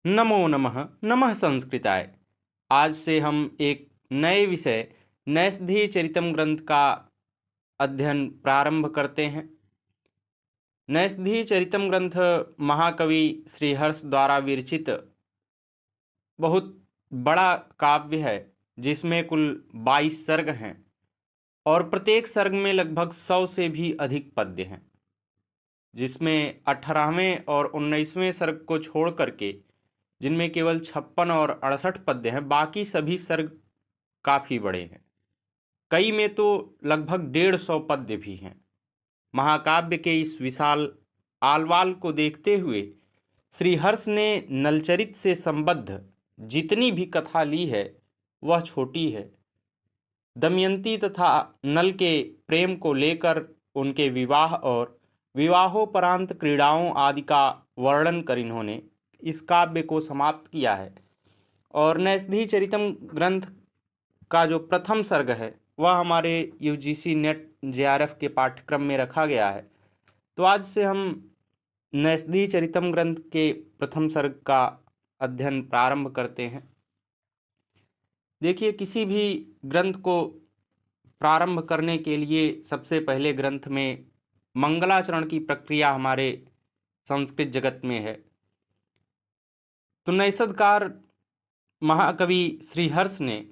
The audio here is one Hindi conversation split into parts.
नमो नमः नमः संस्कृताय। आज से हम एक नए विषय नैषधीय चरितम ग्रंथ का अध्ययन प्रारंभ करते हैं। नैषधीय चरितम ग्रंथ महाकवि श्रीहर्ष द्वारा विरचित बहुत बड़ा काव्य है, जिसमें कुल 22 सर्ग हैं और प्रत्येक सर्ग में लगभग 100 से भी अधिक पद्य हैं, जिसमें 18वें और 19वें सर्ग को छोड़ करके जिनमें केवल 56 और 68 पद्य हैं, बाकी सभी सर्ग काफ़ी बड़े हैं। कई में तो लगभग 150 पद्य भी हैं। महाकाव्य के इस विशाल आलवाल को देखते हुए श्रीहर्ष ने नलचरित से संबद्ध जितनी भी कथा ली है वह छोटी है। दमयंती तथा नल के प्रेम को लेकर उनके विवाह और विवाहोपरांत क्रीड़ाओं आदि का वर्णन कर इन्होंने इस काव्य को समाप्त किया है। और नैषधीय चरितम ग्रंथ का जो प्रथम सर्ग है वह हमारे यूजीसी नेट जेआरएफ के पाठ्यक्रम में रखा गया है। तो आज से हम नैषधीय चरितम ग्रंथ के प्रथम सर्ग का अध्ययन प्रारंभ करते हैं। देखिए, किसी भी ग्रंथ को प्रारंभ करने के लिए सबसे पहले ग्रंथ में मंगलाचरण की प्रक्रिया हमारे संस्कृत जगत में है। तो नैषधकार महाकवि श्रीहर्ष ने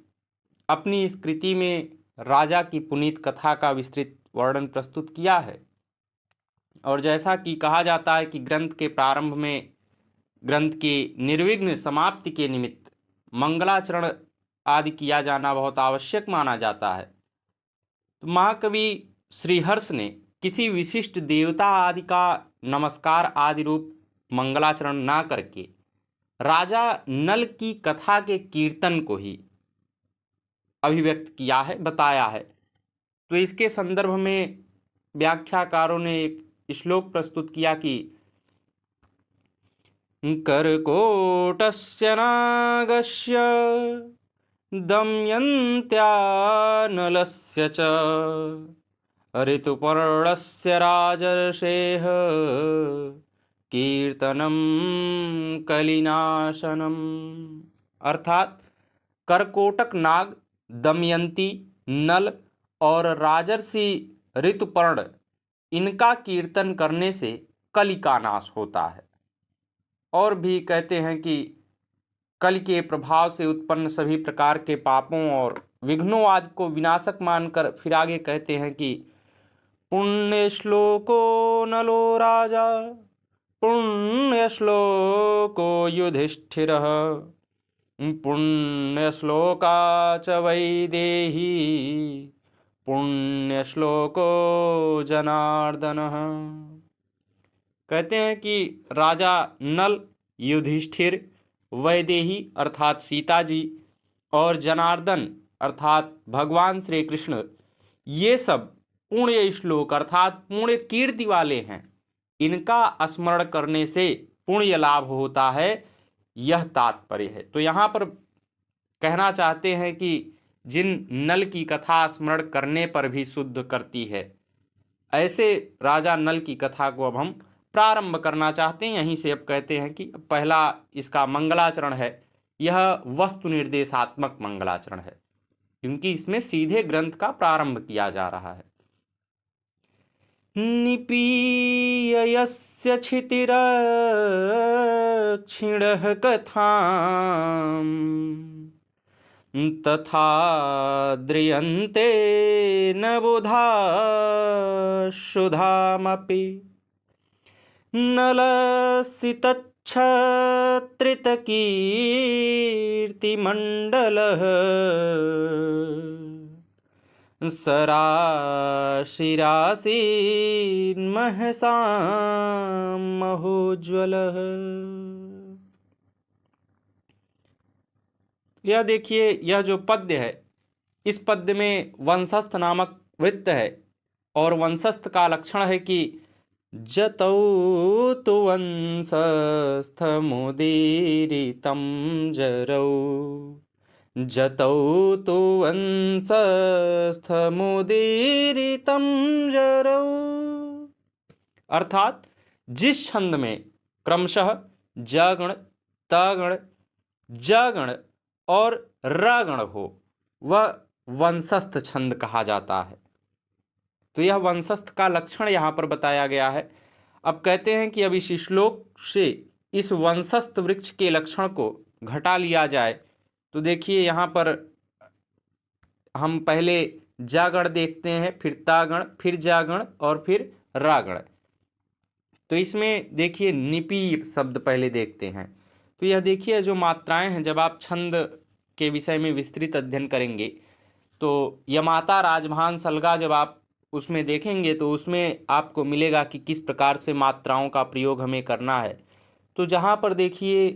अपनी इस कृति में राजा की पुनीत कथा का विस्तृत वर्णन प्रस्तुत किया है। और जैसा कि कहा जाता है कि ग्रंथ के प्रारंभ में ग्रंथ की निर्विघ्न समाप्ति के निमित्त मंगलाचरण आदि किया जाना बहुत आवश्यक माना जाता है। तो महाकवि श्रीहर्ष ने किसी विशिष्ट देवता आदि का नमस्कार आदि रूप मंगलाचरण ना करके राजा नल की कथा के कीर्तन को ही अभिव्यक्त किया है, बताया है। तो इसके संदर्भ में व्याख्याकारों ने एक श्लोक प्रस्तुत किया कि करकोटस्य नागस्य दमयन्त्या नलस्य च ऋतुपर्णस्य राजर्षेः कीर्तनम कलिनाशनम। अर्थात करकोटक नाग, दमयंती, नल और राजर्षि ऋतुपर्ण, इनका कीर्तन करने से कलि का नाश होता है। और भी कहते हैं कि कलि के प्रभाव से उत्पन्न सभी प्रकार के पापों और विघ्नों आदि को विनाशक मानकर फिर आगे कहते हैं कि पुण्य श्लोको नलो राजा पुण्यश्लोको युधिष्ठिरः पुण्यश्लोका च वैदेही पुण्यश्लोको जनार्दनः। कहते हैं कि राजा नल, युधिष्ठिर, वैदेही अर्थात सीता जी और जनार्दन अर्थात भगवान श्री कृष्ण, ये सब पुण्य श्लोक अर्थात पुण्य कीर्ति वाले हैं। इनका स्मरण करने से पुण्य लाभ होता है, यह तात्पर्य है। तो यहाँ पर कहना चाहते हैं कि जिन नल की कथा स्मरण करने पर भी शुद्ध करती है, ऐसे राजा नल की कथा को अब हम प्रारंभ करना चाहते हैं। यहीं से अब कहते हैं कि पहला इसका मंगलाचरण है, यह वस्तु निर्देशात्मक मंगलाचरण है, क्योंकि इसमें सीधे ग्रंथ का प्रारंभ किया जा रहा है। निपीय यस्य क्षितिरक्षिणः कथाम् तथा द्रियन्ते न बुधा शुधामपि नलस्य तच्छत्रितकीर्तिमण्डलः सराशिरासीन्महसां महोज्ज्वलः। यह देखिए, यह जो पद्य है, इस पद्य में वंशस्थ नामक वृत्त है और वंशस्थ का लक्षण है कि जतौ तु वंशस्थमुदीरितं जरौ जतौ तु वंशस्थमुदीरितं जरौ। अर्थात जिस छंद में क्रमशः जगण, तगण, जगण और रगण हो, वह वंशस्थ छंद कहा जाता है। तो यह वंशस्थ का लक्षण यहाँ पर बताया गया है। अब कहते हैं कि अब इस श्लोक से इस वंशस्थ वृक्ष के लक्षण को घटा लिया जाए। तो देखिए यहाँ पर हम पहले जागण देखते हैं, फिर तागण, फिर जागण और फिर रागण। तो इसमें देखिए निपीय शब्द पहले देखते हैं। तो यह देखिए जो मात्राएं हैं, जब आप छंद के विषय में विस्तृत अध्ययन करेंगे तो यमाता राजभान सलगा जब आप उसमें देखेंगे तो उसमें आपको मिलेगा कि किस प्रकार से मात्राओं का प्रयोग हमें करना है। तो जहाँ पर देखिए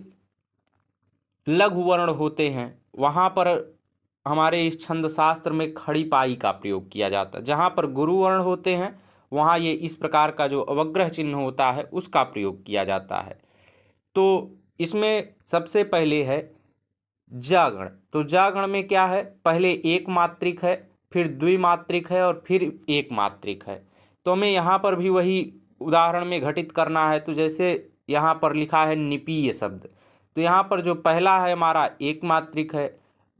लघु वर्ण होते हैं वहाँ पर हमारे इस छंद शास्त्र में खड़ी पाई का प्रयोग किया जाता है। जहाँ पर गुरु वर्ण होते हैं वहाँ ये इस प्रकार का जो अवग्रह चिन्ह होता है उसका प्रयोग किया जाता है। तो इसमें सबसे पहले है जागण। तो जागण में क्या है, पहले एक मात्रिक है, फिर द्विमात्रिक है और फिर एक मात्रिक है। तो हमें यहाँ पर भी वही उदाहरण में घटित करना है। तो जैसे यहाँ पर लिखा है निपीय शब्द, तो यहाँ पर जो पहला है हमारा एक मात्रिक है,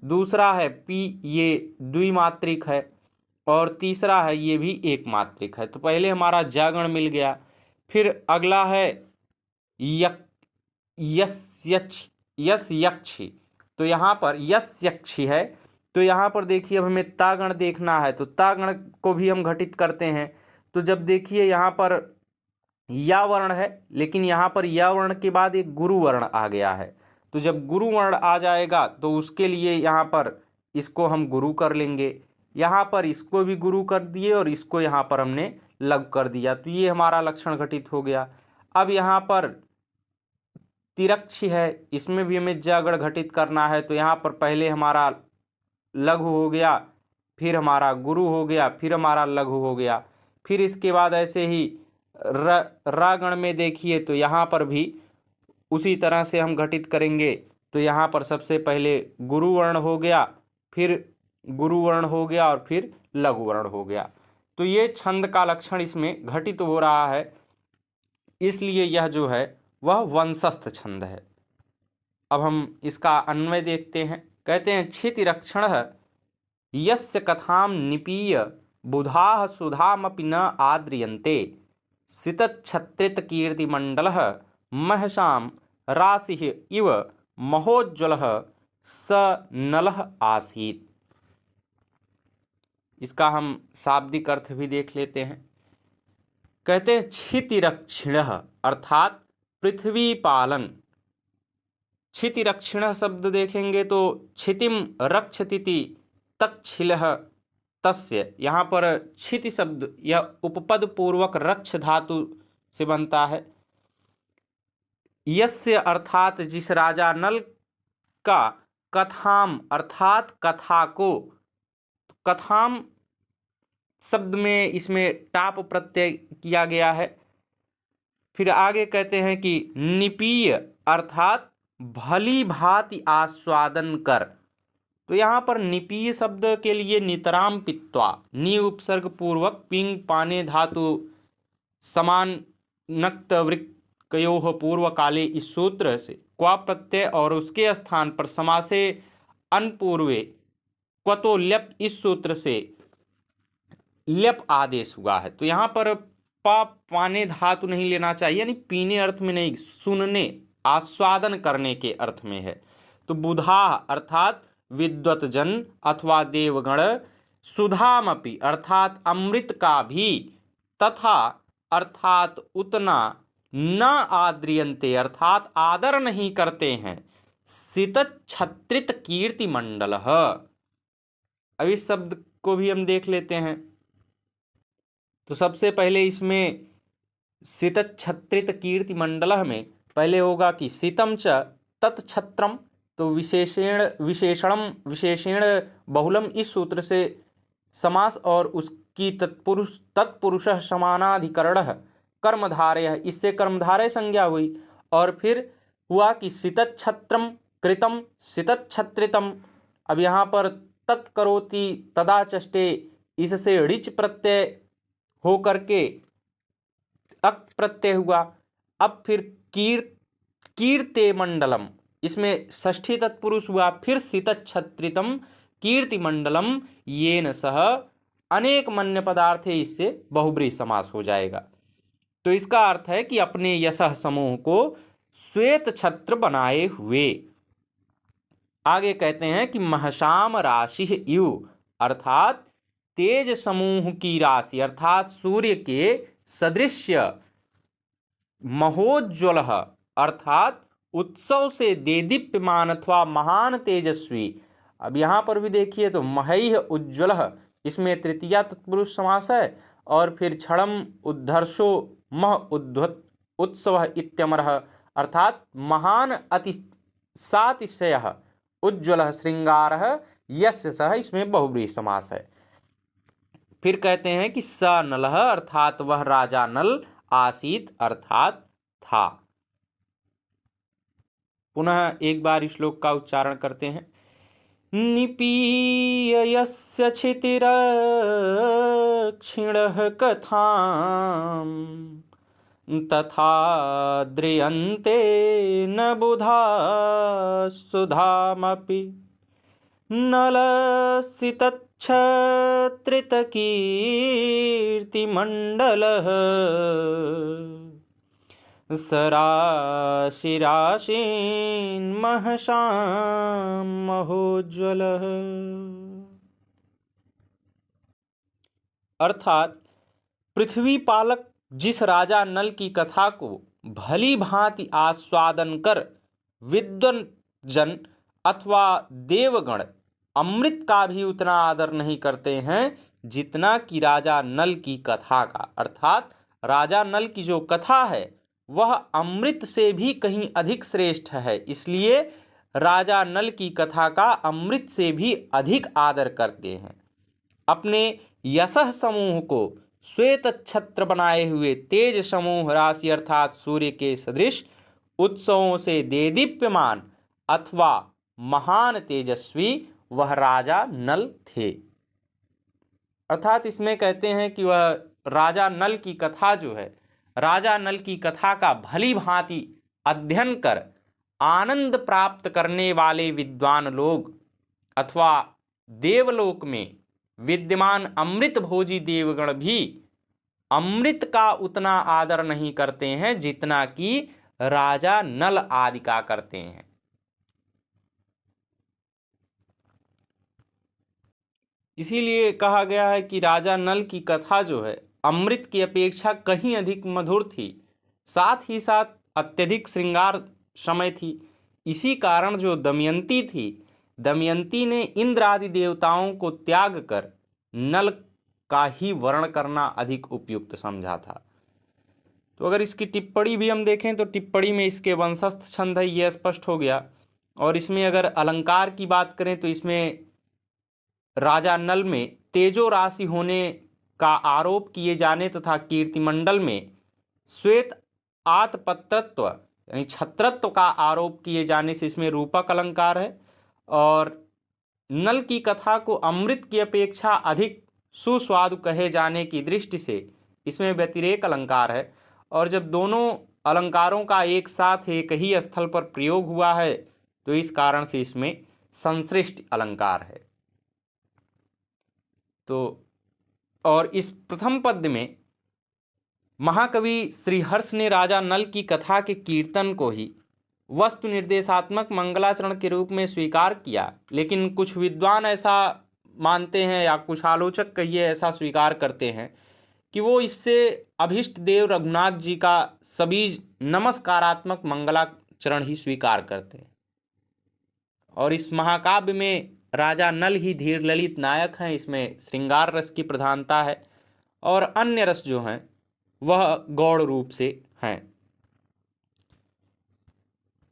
दूसरा है पी ये द्विमात्रिक है और तीसरा है ये भी एक मात्रिक है। तो पहले हमारा जागण मिल गया। फिर अगला है यक, यस यक्ष, यस यक्षी। तो यहाँ पर यस यक्षी है। तो यहाँ पर देखिए अब हमें तागण देखना है। तो तागण को भी हम घटित करते हैं। तो जब देखिए यहाँ पर या वर्ण है, लेकिन यहाँ पर या वर्ण के बाद एक गुरु वर्ण आ गया है। तो जब गुरु वर्ण आ जाएगा तो उसके लिए यहाँ पर इसको हम गुरु कर लेंगे, यहाँ पर इसको भी गुरु कर दिए और इसको यहाँ पर हमने लघु कर दिया। तो ये हमारा लक्षण घटित हो गया। अब यहाँ पर तिरक्षी है, इसमें भी हमें जागण घटित करना है। तो यहाँ पर पहले हमारा लघु हो गया, फिर हमारा गुरु हो गया, फिर हमारा लघु हो गया। फिर इसके बाद ऐसे ही रागण में देखिए तो यहाँ पर भी उसी तरह से हम घटित करेंगे। तो यहाँ पर सबसे पहले गुरु वर्ण हो गया, फिर गुरु वर्ण हो गया और फिर लघु वर्ण हो गया। तो ये छंद का लक्षण इसमें घटित हो रहा है, इसलिए यह जो है वह वंशस्थ छंद है। अब हम इसका अन्वय देखते हैं। कहते हैं क्षितिरक्षण यस्य कथाम निपीय बुधाः सुधामपि न आद्रियन्ते सितच्छत्रित कीर्तिमण्डलः महसां राशिः इव महोज्ज्वलः स नलः आसीत्। इसका हम शाब्दिक अर्थ भी देख लेते हैं। कहते हैं क्षितिरक्षिणः अर्थात पृथ्वी पालन। क्षितिरक्षिणः शब्द देखेंगे तो क्षितिम रक्षतीति तक्षिलः तस्य। यहाँ पर क्षिति शब्द यह उपपद पूर्वक रक्ष धातु से बनता है। यस्य अर्थात जिस राजा नल का, कथाम अर्थात कथा को, कथाम शब्द में इसमें टाप प्रत्यय किया गया है। फिर आगे कहते हैं कि निपीय अर्थात भली भांति आस्वादन कर। तो यहाँ पर निपीय शब्द के लिए नितराम पित्वा नी उपसर्ग पूर्वक पिंग पाने धातु समान नक्त वृक्कयोः पूर्व काले इस सूत्र से क्वा प्रत्यय और उसके स्थान पर समासे अनपूर्वे क्वतो ल्यप इस सूत्र से ल्यप आदेश हुआ है। तो यहाँ पर पाने धातु नहीं लेना चाहिए, यानी पीने अर्थ में नहीं, सुनने आस्वादन करने के अर्थ में है। तो बुधा अर्थात विद्वत जन अथवा देवगण, सुधामपि अर्थात अमृत का भी, तथा अर्थात उतना, न आद्रियन्ते अर्थात आदर नहीं करते हैं, सितच्छत्रित कीर्ति मंडल। अब इस शब्द को भी हम देख लेते हैं। तो सबसे पहले इसमें सितच्छत्रित कीर्ति मंडल में पहले होगा कि सितम च तत्छत्रम। तो विशेषण बहुलम इस सूत्र से समास और उसकी तत्पुरुष समानाधिकरण कर्मधारय, इससे कर्मधारय संज्ञा हुई। और फिर हुआ कि सितच्छत्रम कृतम सितच्छत्रितम। अब यहाँ पर तत्करोति तदा चष्टे, इससे ऋच प्रत्यय हो करके अक प्रत्यय हुआ। अब फिर कीर्ते मंडलम, इसमें षष्ठी तत्पुरुष हुआ, फिर सितच्छत्रितम कीर्तिमंडलम येन सह अनेक मन्य पदार्थ है, इससे बहुब्रीहि समास हो जाएगा। तो इसका अर्थ है कि अपने यशः समूह को श्वेत छत्र बनाए हुए। आगे कहते हैं कि महशाम राशि इव, अर्थात तेज समूह की राशि अर्थात सूर्य के सदृश्य, महोज्ज्वल अर्थात उत्सव से देदीप्यमान अथवा महान तेजस्वी। अब यहाँ पर भी देखिए तो महैः उज्ज्वल, इसमें तृतीया तत्पुरुष समास है, और फिर क्षणम उद्धर्षो मह उद्धत उत्सव इत्यमरः अर्थात महान अति सातिशयः उज्ज्वल श्रृंगारः यस्य सह, इसमें बहुब्रीहि समास है। फिर कहते हैं कि स नलः अर्थात वह राजा नल, आसीत अर्थात था। पुनः एक बार श्लोक का उच्चारण करते हैं। निपीय यस्य क्षितिरक्षिणः कथां तथा द्रियन्ते न बुधा सुधामपि नलस्य तच्छत्रितकीर्तिमण्डलः सराशिराशीन्महशां महोज्ज्वलः। अर्थात पृथ्वी पालक जिस राजा नल की कथा को भली भांति आस्वादन कर विद्वान जन अथवा देवगण अमृत का भी उतना आदर नहीं करते हैं जितना कि राजा नल की कथा का। अर्थात राजा नल की जो कथा है वह अमृत से भी कहीं अधिक श्रेष्ठ है, इसलिए राजा नल की कथा का अमृत से भी अधिक आदर करते हैं। अपने यशः समूह को श्वेत छत्र बनाए हुए तेज समूह राशि अर्थात सूर्य के सदृश उत्सवों से देदीप्यमान अथवा महान तेजस्वी वह राजा नल थे। अर्थात इसमें कहते हैं कि वह राजा नल की कथा जो है, राजा नल की कथा का भली भांति अध्ययन कर आनंद प्राप्त करने वाले विद्वान लोग अथवा देवलोक में विद्यमान अमृत भोजी देवगण भी अमृत का उतना आदर नहीं करते हैं जितना कि राजा नल आदि का करते हैं। इसीलिए कहा गया है कि राजा नल की कथा जो है अमृत की अपेक्षा कहीं अधिक मधुर थी, साथ ही साथ अत्यधिक श्रृंगार समय थी। इसी कारण जो दमयंती थी, दमयंती ने इंद्र आदि देवताओं को त्याग कर नल का ही वर्ण करना अधिक उपयुक्त समझा था। तो अगर इसकी टिप्पणी भी हम देखें तो टिप्पणी में इसके वंशस्थ छंद है, यह स्पष्ट हो गया। और इसमें अगर अलंकार की बात करें तो इसमें राजा नल में तेजो राशि होने का आरोप किए जाने तथा कीर्तिमंडल में श्वेत आतपत्रत्व यानी छत्रत्व का आरोप किए जाने से इसमें रूपक अलंकार है, और नल की कथा को अमृत की अपेक्षा अधिक सुस्वादु कहे जाने की दृष्टि से इसमें व्यतिरेक अलंकार है। और जब दोनों अलंकारों का एक साथ एक ही स्थल पर प्रयोग हुआ है तो इस कारण से इसमें संश्लिष्ट अलंकार है। तो और इस प्रथम पद्य में महाकवि श्रीहर्ष ने राजा नल की कथा के कीर्तन को ही वस्तु निर्देशात्मक मंगलाचरण के रूप में स्वीकार किया, लेकिन कुछ विद्वान ऐसा मानते हैं या कुछ आलोचक कहिए ऐसा स्वीकार करते हैं कि वो इससे अभीष्ट देव रघुनाथ जी का सभी नमस्कारात्मक मंगलाचरण ही स्वीकार करते हैं। और इस महाकाव्य में राजा नल ही धीर ललित नायक हैं, इसमें श्रृंगार रस की प्रधानता है और अन्य रस जो हैं वह गौड़ रूप से हैं।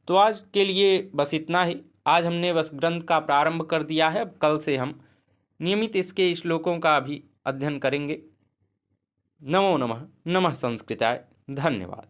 तो आज के लिए बस इतना ही। आज हमने बस ग्रंथ का प्रारंभ कर दिया है, अब कल से हम नियमित इसके श्लोकों का भी अध्ययन करेंगे। नमो नमः। नमः संस्कृताय। धन्यवाद।